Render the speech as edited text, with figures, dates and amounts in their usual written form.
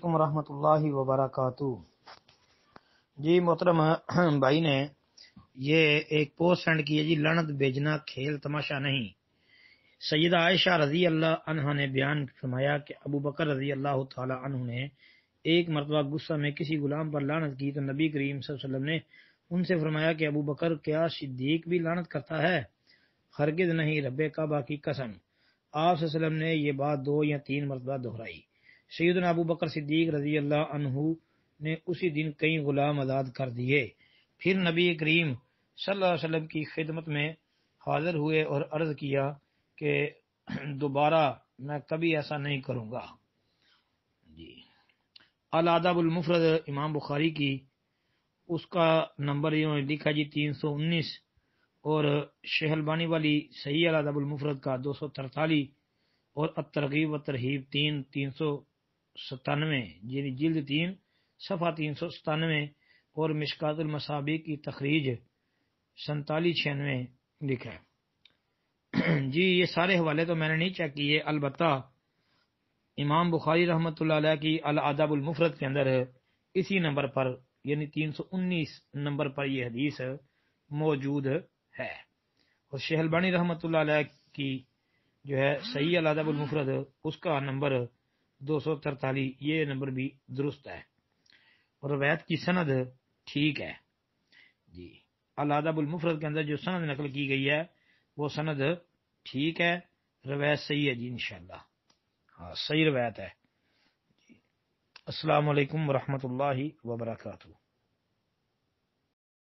علیکم ورحمۃ اللہ وبرکاتہ۔ جی محترم بھائی نے یہ ایک پوسٹ سینڈ کی ہے جی، لعنت بھیجنا کھیل تماشا نہیں۔ سیدہ عائشہ رضی اللہ عنہا نے بیان فرمایا کہ ابو بکر رضی اللہ تعالی عنہ نے ایک مرتبہ غصہ میں کسی غلام پر لعنت کی تو نبی کریم صلی اللہ علیہ وسلم نے ان سے فرمایا کہ ابو بکر کیا صدیق بھی لعنت کرتا ہے؟ ہرگز نہیں، رب کعبہ کی قسم۔ آپ صلی اللہ علیہ وسلم نے یہ بات 2 یا 3 مرتبہ دہرائی۔ سیدنا ابو بکر صدیق رضی اللہ عنہ نے اسی دن کئی غلام آزاد کر دیے۔ پھر نبی کریم صلی اللہ علیہ وسلم کی خدمت میں حاضر ہوئے اور عرض کیا کہ دوبارہ میں کبھی ایسا نہیں کروں گا۔ جی الادب المفرد امام بخاری کی، اس کا نمبر یہ لکھا جی 319، اور شیخ البانی والی صحیح الادب المفرد کا 243، اور الترغیب و ترہیب 397، یعنی جلد 3 صفحہ 397، اور مشکات المصابیح کی تخریج 4796 لکھا ہے۔ جی یہ سارے حوالے تو میں نے نہیں چیک کیے، البتہ امام بخاری رحمۃ اللہ علیہ کی الادب المفرد کے اندر اسی نمبر پر، یعنی 319 نمبر پر یہ حدیث موجود ہے، اور شیخ البانی رحمۃ اللہ علیہ کی جو ہے صحیح الادب المفرد، اس کا نمبر 243، یہ نمبر بھی درست ہے، اور روایت کی سند ٹھیک ہے۔ جی الادب المفرد کے اندر جو سند نقل کی گئی ہے وہ سند ٹھیک ہے، روایت صحیح ہے جی، انشاءاللہ ہاں صحیح روایت ہے۔ السلام علیکم ورحمۃ اللہ وبرکاتہ۔